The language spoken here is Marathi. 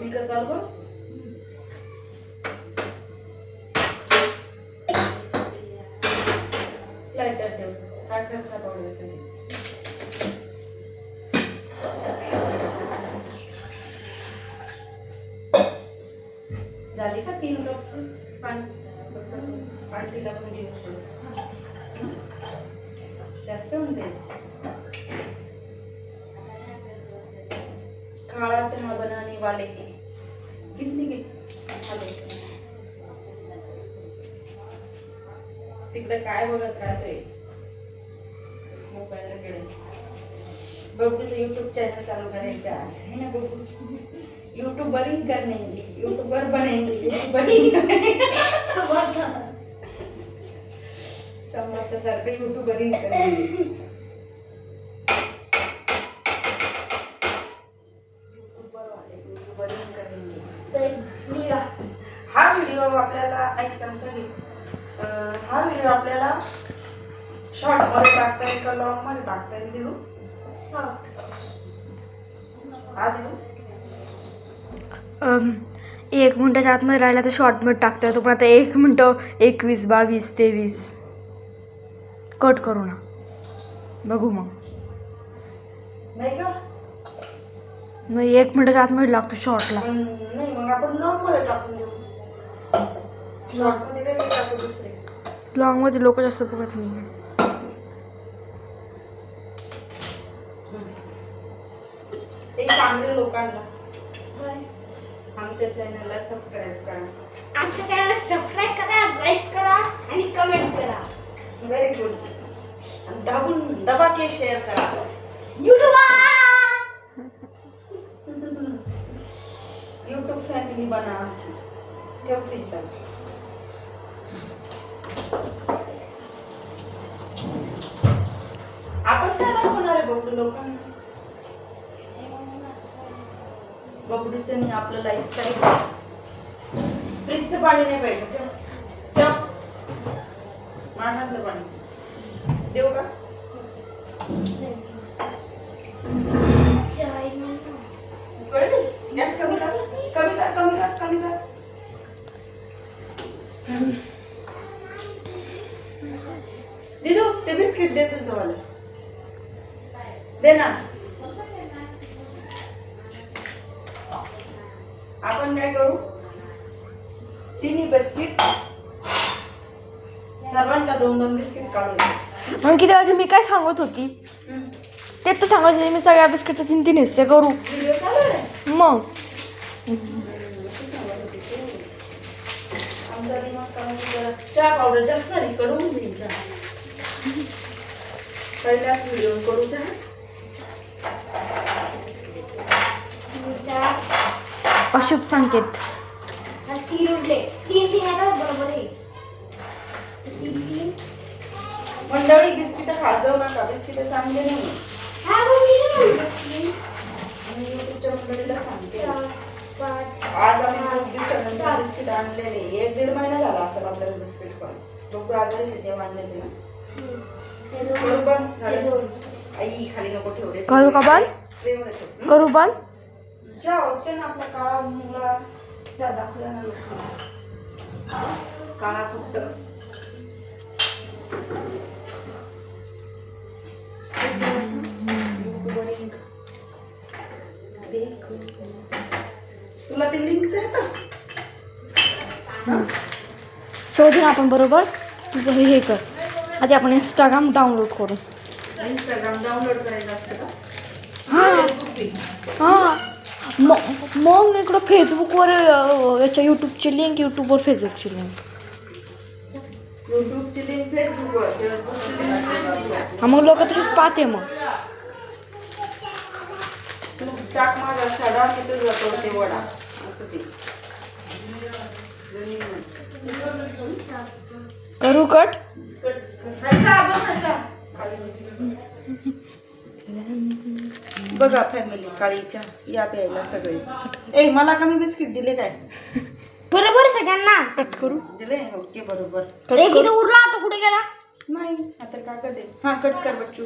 मी कसं चालू करू? लाईटर ठेव, साखर छापवण्यासाठी. झाली का 3 कपचे पाणी? आंटीला पण देऊ थोडंसं, जास्त होऊन जाईल. काळा चहा बनाने वाले किसने के तिकडे काय बघत राहते मोबाईलकडे? बबूचं यूट्यूब चॅनल चालू करायचं आज है ना बबू? यूट्यूबरिंग करनेंगे, यूट्यूबर बनेंगे, समर्थ सारखं यूट्यूबरिंग करेंगे. हा व्हिडिओ आपल्याला शॉर्ट मध्ये टाकता येईल का लॉंग मध्ये टाकता येईल? दिलू हा दिलू 1 मिनिटाच्या आतमध्ये राहिला तर शॉर्ट मध्ये टाकता येतो, पण आता 1 मिनिटं 21, 22, 23 कट करू ना, बघू मग. नाही का? नाही 1 मिनिटाच्या आतमध्ये लागतो शॉर्टला. नाही मग आपण लॉंग मध्ये टाकून देऊ. शॉर्ट मध्ये वेगळे टाकू दुसरे. लॉंग मध्ये लोक जास्त बघत नाही. ते चांगले लोकांना आमच्या चॅनलला सबस्क्राईब करा. आमच्या चॅनलला सबस्क्राईब करा, लाईक करा आणि कमेंट करा. Very good. दाबून दबा के शेअर करा. यूट्यूब फॅमिली बना आमची. ठेव फ्रीजला. आपण काय दाखवणार आहे बबडू लोकांना? बबडूचं आणि आपलं लाईफस्टाईल. फ्रीजचं पाणी नाही पाहिजे. ठेव ठेव. माठातलं पाणी देऊ का? कळलं? गॅस कमी कर, कमी कर, कमी कर, कमी कर. दिदू ते बिस्किट दे तुझं वाला. दे ना. आपण काय करू? तिन्ही बिस्किट सर्वांना 2-2 बिस्किट काढून दे. मग किती वाजता मी काय सांगत होती ते तर सांगत होती मी, सगळ्या बिस्किटचे 3-3 हिस्से करू. व्हिडिओ चालू आहे. मग चहा पावडर जास्त नाही, कडवून देईन चहा. पहिलाच व्हिडिओ करू चहा. अशुभ संकेत. 3 उरले. 3 आता बरोबर आहे. मंडळी बिस्किट खाजवू नका, बिस्किट चांगले नाही. हा मम्मी मी यूट्यूबच्या मंडळीला सांगते. 5 आज आम्ही खूप दिवसानंतर बिस्किट आणलेले. 1-1.5 महिना झाला असेल आपल्याला बिस्किट खाऊन. लोक आजारीच आहे तेव्हा आणले ते ना. करू बंद झालं. आई खाली नको ठेवू दे. करू का बंद? ट्रेमध्ये ठेव. करू बंद? चहा होते ना आपला काळा मुला चहा दाखवला ना लोकांना. काळा कुट्ट. तुला ते लिंकच आहे का? शोधून आपण बरोबर तुझं हे कर. आधी आपण इंस्टाग्राम डाउनलोड करू. इंस्टाग्राम डाउनलोड करायचं असतं का? हां हां. मग इकडं फेसबुकवर याच्या यूट्यूबची लिंक, यूट्यूबवर फेसबुकची लिंक. यूट्यूबची लिंक फेसबुकवर, फेसबुकची लिंक. हां मग लोक तसेच पाहते. मग तू टाक माझा साडा मी तुझा करते वडा असं ते. करू कट? बघा फॅमिली काळीच्या या प्यायला सगळे. ए मला कमी बिस्किट दिले काय? बरोबर सगळ्यांना कट करू? दिले. ओके बरोबर. एक इथं उरला आता कुठे गेला? नाही आता कागद आहे. हा कट कर बच्चू.